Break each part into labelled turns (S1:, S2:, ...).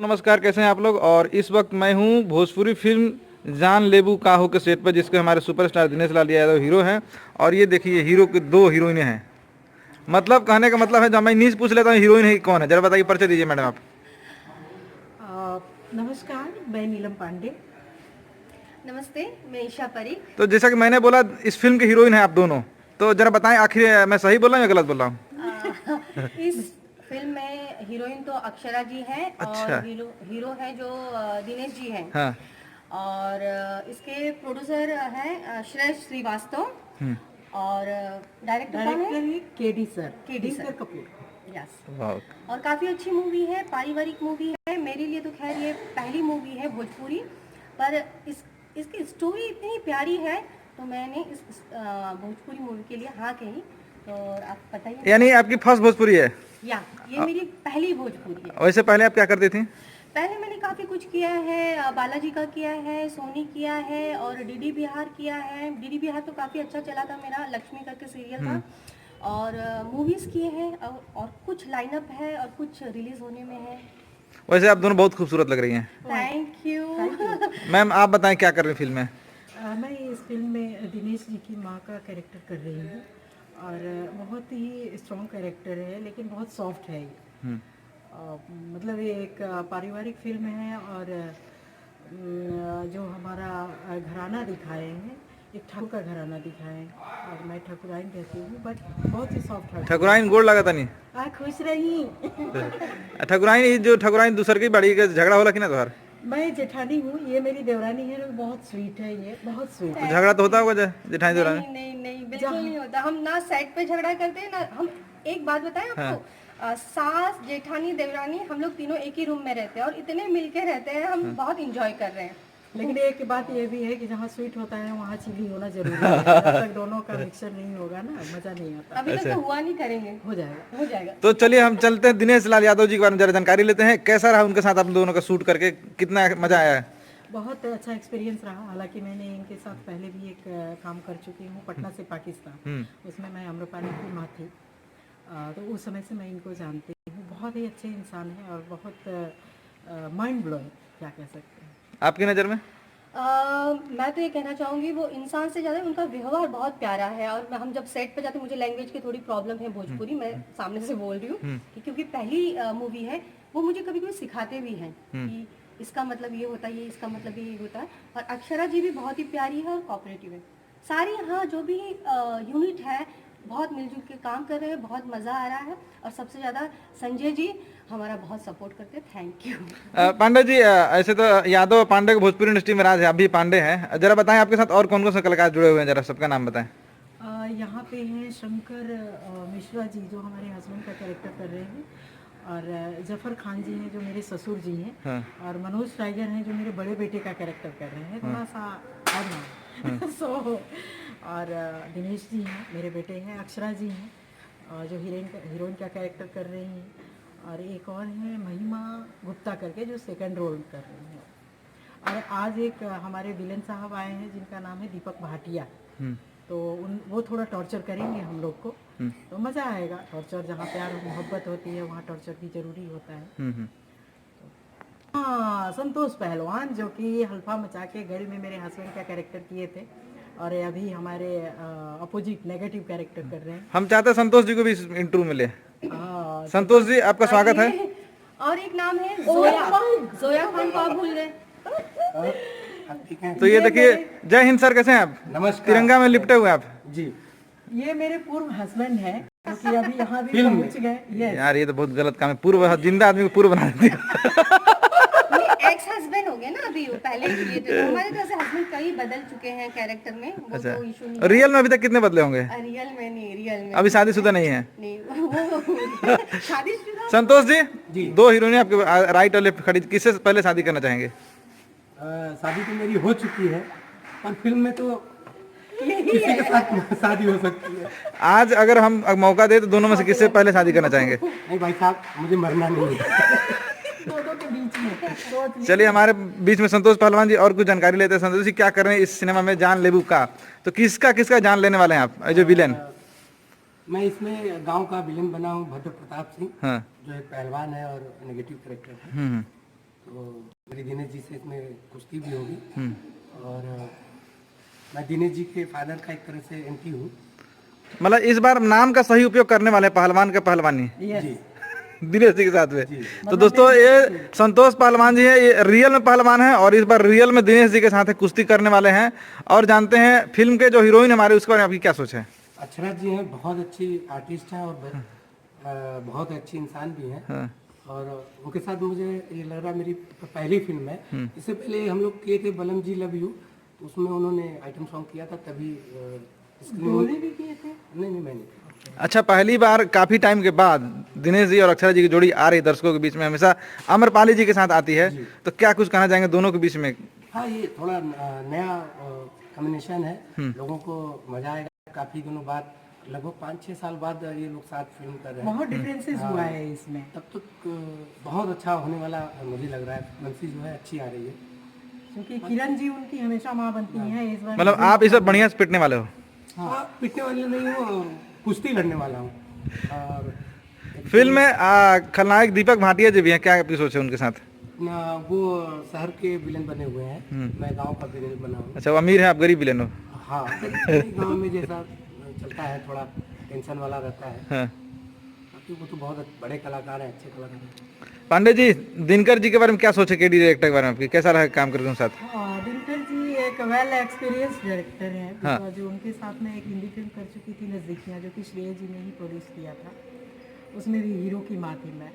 S1: नमस्कार, कैसे हैं आप लोग। और इस वक्त मैं हूं भोजपुरी फिल्म जान लेबू काहो के सेट पर, जिसके हमारे सुपरस्टार दिनेश लाल यादव हीरो हैं। और ये देखिए हीरो की दो हीरोइनें हैं। मतलब कहने का मतलब है, जब मैं नीच पूछ लेता हूँ हीरोइन है कौन है, जरा बताइए, परिचय दीजिए मैडम आप।
S2: नमस्कार, मैं नीलम पांडे।
S3: नमस्ते, मैं ईशा परीख।
S1: तो जैसा कि मैंने बोला, इस फिल्म के हीरोइन हैं आप दोनों, तो जरा बताएं आखिर मैं सही बोल रहा हूँ या गलत बोल रहा हूँ।
S3: इस फिल्म में हीरोइन तो अक्षरा जी हैं
S1: अच्छा।
S3: और हीरो है जो दिनेश जी हैं।
S1: हाँ।
S3: और इसके प्रोड्यूसर हैं श्रेष्ठ श्रीवास्तव और डायरेक्टर कौन है?
S2: Director KD sir,
S3: KD sir
S2: Kapoor.
S3: Yes.
S1: वाह।
S3: और काफ़ी अच्छी मूवी है, पारिवारिक मूवी है। मेरे लिए तो खैर ये पहली मूवी है भोजपुरी, पर इसकी स्टोरी इतनी प्यारी है तो मैंने इस भोजपुरी मूवी के लिए हाँ कही। तो आप बताइए।
S1: यानी आपकी फर्स्ट भोजपुरी है?
S3: या ये मेरी पहली भोजपुरी है।
S1: वैसे पहले आप क्या करती थी?
S3: पहले मैंने काफ़ी कुछ किया है, बालाजी का किया है, सोनी किया है और डीडी बिहार किया है। डीडी बिहार तो काफ़ी अच्छा चला था मेरा, लक्ष्मी करके सीरियल था। और मूवीज़ किए हैं और कुछ लाइनअप है और कुछ रिलीज होने में है।
S1: वैसे आप दोनों बहुत खूबसूरत लग रही हैं।
S3: Thank you.
S1: मैम आप बताएं क्या कर रही हैं फिल्म में?
S2: मैं इस फिल्म में दिनेश जी की माँ का कैरेक्टर कर रही हूँ और बहुत ही स्ट्रॉन्ग कैरेक्टर है, लेकिन बहुत सॉफ्ट है ये। मतलब ये एक पारिवारिक फिल्म है और जो हमारा घराना दिखाए हैं, एक ठाकुर का घराना दिखाए हैं और मैं ठाकुराइन रहती हूँ, बट बहुत ही सॉफ्ट है।
S1: ठकुराइन गोड़ लगा था नहीं?
S2: खुश रही।
S1: ठकुराइन, ये जो ठकुराइन दूसर की बड़ी के झगड़ा होला कि ना तोहर?
S2: मैं जेठानी हूँ, ये मेरी देवरानी है, बहुत स्वीट है, ये बहुत स्वीट है।
S1: झगड़ा तो होता होगा जेठानी देवरानी?
S3: नहीं बिल्कुल नहीं होता। हम ना सेट पे झगड़ा करते हैं ना। हम एक बात बताएं आपको, सास जेठानी देवरानी हम लोग तीनों एक ही रूम में रहते हैं और इतने मिलके रहते हैं, हम बहुत इंजॉय कर रहे हैं।
S2: लेकिन एक बात ये भी है कि जहाँ स्वीट होता है वहाँ चिली होना जरूरी है। जब तक दोनों का मिक्सचर नहीं होगा ना, मजा नहीं आता।
S3: अभी तक तो हुआ नहीं, करेंगे,
S2: हो जाएगा,
S3: हो जाएगा।
S1: तो चलिए हम चलते हैं दिनेश लाल यादव जी के बारे में जरा जानकारी लेते हैं। कैसा रहा उनके साथ आप दोनों का शूट करके, कितना मजा आया है?
S2: बहुत अच्छा एक्सपीरियंस रहा। हालांकि मैंने इनके साथ पहले भी एक काम कर चुकी हूँ, पटना से पाकिस्तान। उसमें मैं आम्रपाली की माँ थी, तो उस समय से मैं इनको जानती हूँ। बहुत ही अच्छे इंसान हैं और बहुत माइंड ब्लोइंग, क्या कह सकते हैं।
S1: आपकी नज़र में?
S3: मैं तो ये कहना चाहूँगी, वो इंसान से ज़्यादा उनका व्यवहार बहुत प्यारा है। और हम जब सेट पे जाते हैं, मुझे लैंग्वेज की थोड़ी प्रॉब्लम है भोजपुरी, मैं सामने से बोल रही हूँ क्योंकि पहली मूवी है। वो मुझे कभी कभी सिखाते भी हैं कि इसका मतलब ये होता है, ये इसका मतलब ये होता है। और अक्षरा जी भी बहुत ही प्यारी है और कोऑपरेटिव है। सारी यहाँ जो भी यूनिट है बहुत मिलजुल के काम कर रहे हैं, बहुत मज़ा आ रहा है। और सबसे ज़्यादा संजय जी हमारा बहुत सपोर्ट करते हैं। Thank you.
S1: पांडे जी, ऐसे तो यादव पांडे को भोजपुरी इंडस्ट्री में राज है, आप भी पांडे हैं। जरा बताएं आपके साथ और कौन कौन से कलाकार जुड़े हुए हैं, जरा सबका नाम बताएं।
S2: यहाँ पे हैं शंकर मिश्रा जी, जो हमारे हस्बैंड का कैरेक्टर कर रहे हैं, और जफर खान जी हैं जो मेरे ससुर जी हैं, और मनोज टाइगर हैं जो मेरे बड़े बेटे का कैरेक्टर कर रहे हैं, थोड़ा सा और नाम। सो और दिनेश जी हैं, मेरे बेटे हैं, अक्षरा जी हैं जो हीरोइन का कैरेक्टर कर रही हैं, और एक और है महिमा गुप्ता करके जो सेकंड रोल कर रही हैं। और आज एक हमारे विलेन साहब आए हैं जिनका नाम है दीपक भाटिया। तो वो थोड़ा टॉर्चर करेंगे हम लोग को, तो मज़ा आएगा। टॉर्चर, जहाँ प्यार और मोहब्बत होती है वहाँ टॉर्चर भी जरूरी होता है। हाँ, संतोष पहलवान जो कि हल्फा मचा के गढ़ में मेरे हस्बैंड का कैरेक्टर किए थे और अभी हमारे अपोजिट नेगेटिव कैरेक्टर कर रहे हैं।
S1: हम चाहते हैं संतोष जी को भी इंटरव्यू मिले। संतोष जी आपका स्वागत है।
S3: और एक नाम है जोया खान को आप भूल गए।
S1: तो ये देखिए, जय हिंद सर, कैसे हैं आप?
S4: नमस्कार।
S1: तिरंगा में लिपटे हुए आप
S4: जी।
S2: ये मेरे पूर्व हस्बैंड हैं क्योंकि अभी यहाँ भी पहुँच गए।
S1: यार, ये तो बहुत गलत काम है, पूर्व जिंदा आदमी को पूर्व बना देती है।
S3: एक्स हस्बैंड हो गए ना अभी, वो पहले किए थे। हमारे तरह से हस्बैंड कई बदल चुके हैं कैरेक्टर में, वो तो इशू नहीं है।
S1: रियल में अभी तक कितने बदले होंगे?
S3: रियल में नहीं, रियल में
S1: अभी शादीशुदा नहीं है?
S3: नहीं, वो शादीशुदा।
S1: संतोष जी, दो हीरोइन आपके राइट और लेफ्ट खड़ी, किससे पहले शादी करना चाहेंगे?
S4: शादी तो मेरी हो चुकी है, पर फिल्म में तो किसी के साथ शादी हो सकती है।
S1: आज अगर हम मौका दे तो दोनों में से किससे पहले शादी करना चाहेंगे?
S4: नहीं भाई साहब, मुझे मरना नहीं है।
S2: दोनों के बीच में।
S1: चलिए, हमारे बीच में संतोष पहलवान जी और कुछ जानकारी लेते हैं। संतोष जी, क्या कर रहे हैं इस सिनेमा में जान लेबू का? तो किसका जान लेने वाले हैं आप, जो विलेन?
S4: मैं इसमें गांव का विलेन बना हूँ, भद्र प्रताप सिंह।
S1: हाँ।
S4: जो एक पहलवान है और नेगेटिव कैरेक्टर है। तो मेरी दिनेश जी से इसमें कुश्ती भी होगी और मैं दिनेश जी के फादर का एक तरह से एंटी हूँ।
S1: मतलब इस बार नाम का सही उपयोग करने वाले पहलवान का पहलवानी
S2: यस
S4: जी
S1: दिनेश जी के साथ में। तो दोस्तों ये संतोष पहलवान जी है, ये रियल में पहलवान है और इस बार रियल में दिनेश जी के साथ कुश्ती करने वाले हैं। और जानते हैं फिल्म के जो हीरोइन हमारे उसके बारे में आपकी क्या सोच है?
S4: अक्षरा जी हैं, बहुत अच्छी आर्टिस्ट हैं और बहुत अच्छी इंसान भी हैं।
S1: हाँ।
S4: और उनके साथ मुझे ये लग रहा है मेरी पहली फिल्म है। इससे पहले हम लोग किए थे बलम जी लव यू, तो उसमें उन्होंने आइटम सॉन्ग किया था, तभी
S2: दोनों भी किए थे।
S4: नहीं नहीं मैंने किया।
S1: अच्छा, पहली बार काफी टाइम के बाद दिनेश जी और अक्षरा जी की जोड़ी आ रही दर्शकों के बीच में, हमेशा अमरपाली जी के साथ आती है, तो क्या कुछ कहना चाहेंगे दोनों के बीच में?
S4: हाँ, ये थोड़ा नया कॉम्बिनेशन है, लोगों को मजा आएगा। काफी दिनों बाद, लगभग 5-6 साल बाद ये लोग साथ फिल्म कर रहे हैं।
S2: बहुत डिफरेंसेस हुआ है इसमें।
S4: तब तक बहुत अच्छा होने वाला मुझे लग रहा है। बंसी जो है अच्छी आ रही है,
S2: क्योंकि किरण जी उनकी हमेशा माँ बनती हैं। इस बार
S1: मतलब आप इसे बढ़िया से पिटने वाले हो?
S4: हाँ, पिटने वाले नहीं हूँ, कुश्ती लड़ने वाला हूँ। और
S1: फिल्म में खलनायक दीपक भाटिया जी भी हैं, क्या आपकी सोच है उनके साथ?
S4: वो शहर के विलेन बने हुए हैं, मैं गांव का विलेन बना हूँ।
S1: अच्छा, वो अमीर है, आप गरीब विलेन हो?
S4: हाँ, गांव में जैसा चलता है, थोड़ा टेंशन वाला रहता है।
S1: हाँ।
S4: बाकी वो तो बहुत बड़े कलाकार हैं, अच्छे कलाकार हैं।
S1: पांडे जी, दिनकर जी के बारे में क्या सोचे, केडी डायरेक्टर के बारे में आपकी कैसा रहा काम करके उनके साथ?
S2: दिनकर जी एक वेल एक्सपीरियंस डायरेक्टर हैं।
S1: हाँ।
S2: जो उनके साथ में एक हिंदी फिल्म कर चुकी थी नज़दीकियाँ, जो कि श्रेया जी ने ही प्रोड्यूस किया था। उसमें भी हीरो की माँ थी मैं,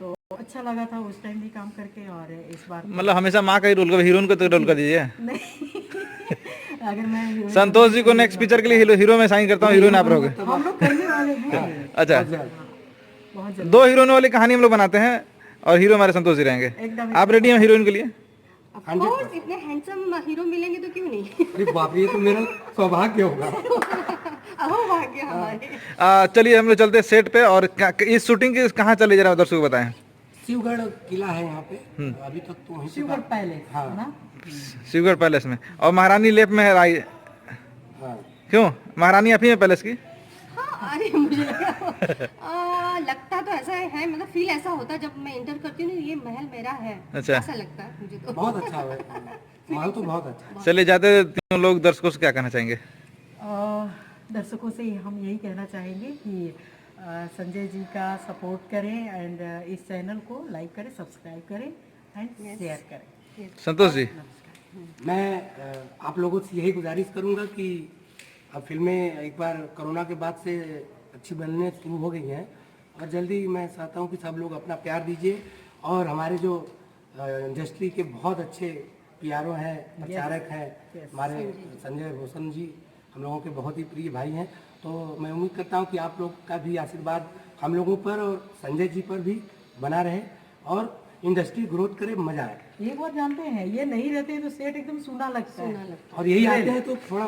S2: तो अच्छा लगा था उस टाइम भी काम करके। और इस बार
S1: मतलब हमेशा माँ का ही रोल कर, हीरोइन को तो रोल कर दीजिए।
S2: नहीं अगर मैं heroine-
S1: संतोष जी को नेक्स्ट पिक्चर के लिए हीरो में साइन करता हूँ, हीरोइन आप रहोगे।
S2: हम लोग करने वाले हैं
S1: अच्छा,
S2: बहुत जल्द।
S1: 2 हीरोइन वाली कहानी हम लोग बनाते हैं और हीरो हमारे संतोष जी रहेंगे।
S2: एकदम
S1: आप रेडी हैं हीरोइन के लिए?
S3: ऑफ कोर्स, इतने हैंडसम हीरो मिलेंगे तो क्यों नहीं।
S4: अरे बाप रे, ये तो मेरा सौभाग्य होगा।
S3: अहो भाग्य हमारे।
S1: चलिए हम लोग चलते हैं सेट पे। और इस शूटिंग की कहाँ चली जरा दर्शकों को बताएं।
S4: शिवगढ़ किला है यहाँ पे, अभी तक तो वहीं पे
S2: शिवगढ़ पैलेस
S4: हाँ।
S2: है ना।
S1: शिवगढ़ पैलेस में। और महारानी लेप में है राई,
S4: हाँ।
S1: क्यों महारानी आप ही हैं पैलेस की?
S3: हाँ, अरे मुझे लगता तो ऐसा है, मतलब फील ऐसा होता है जब मैं इंटर करती हूँ, ये महल मेरा है।
S1: अच्छा।
S3: ऐसा लगता है मुझे तो।
S4: बहुत अच्छा है, माहौल तो बहुत अच्छा है।
S1: चलिए जाते तीनों लोग दर्शकों से क्या कहना चाहेंगे?
S2: दर्शकों से हम यही कहना चाहेंगे कि संजय जी का सपोर्ट करें एंड इस चैनल को लाइक करें, सब्सक्राइब करें एंड शेयर करें।
S1: संतोष जी,
S4: मैं आप लोगों से यही गुजारिश करूंगा कि अब फिल्में एक बार कोरोना के बाद से अच्छी बनने शुरू हो गई हैं, और जल्दी मैं चाहता हूं कि सब लोग अपना प्यार दीजिए। और हमारे जो इंडस्ट्री के बहुत अच्छे पीआरओ हैं, प्रचारक हैं, हमारे संजय भूषण जी हम लोगों के बहुत ही प्रिय भाई हैं। तो मैं उम्मीद करता हूं कि आप लोग का भी आशीर्वाद हम लोगों पर और संजय जी पर भी बना रहे और इंडस्ट्री ग्रोथ करे, मजा आए।
S2: एक बात जानते हैं, ये नहीं रहते तो सेट एकदम सूना लगता है।
S4: और यही आते हैं तो थोड़ा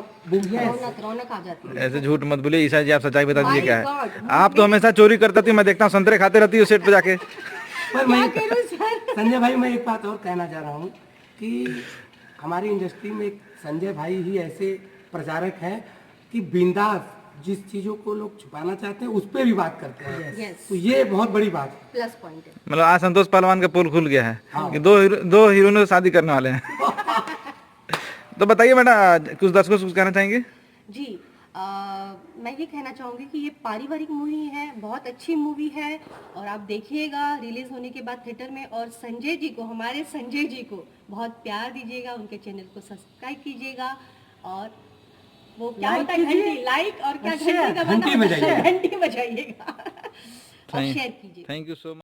S3: रौनक आ जाती है।
S1: ऐसे झूठ मत बोलिए ईशा जी, आप सच्चाई बता दीजिए
S3: My
S1: क्या है।
S3: God,
S1: आप तो हमेशा चोरी करती थी, मैं देखता हूँ संतरे खाते रहती हूँ सेट पे जाके।
S4: पर मैं संजय भाई, मैं एक बात और कहना चाह रहा हूँ कि हमारी इंडस्ट्री में एक संजय भाई ही ऐसे प्रचारक हैं कि बिंदास जिस चीजों को लोग छुपाना चाहते हैं उस पर भी बात करते हैं।
S3: Yes.
S4: तो ये बहुत बड़ी बात है।
S3: प्लस पॉइंट है।
S1: मतलब आज संतोष पहलवान का पोल खुल गया है कि दो हीरोइनों से शादी करने वाले हैं। तो बताइए बेटा, कुछ दर्शकों से कुछ कहना चाहेंगे?
S3: जी, मैं ये कहना चाहूँगी कि ये पारिवारिक मूवी है, बहुत अच्छी मूवी है और आप देखिएगा रिलीज होने के बाद थिएटर में। और संजय जी को, हमारे संजय जी को बहुत प्यार दीजिएगा, उनके चैनल को सब्सक्राइब कीजिएगा और वो क्या
S2: Like
S3: होता है,
S2: कीजिए।
S3: घंटी, लाइक और क्या
S2: अच्छा,
S3: घंटी का
S4: घंटी बजाइएगा।
S3: घंटी बजाइएगा और शेयर कीजिए।
S1: Thank you so much.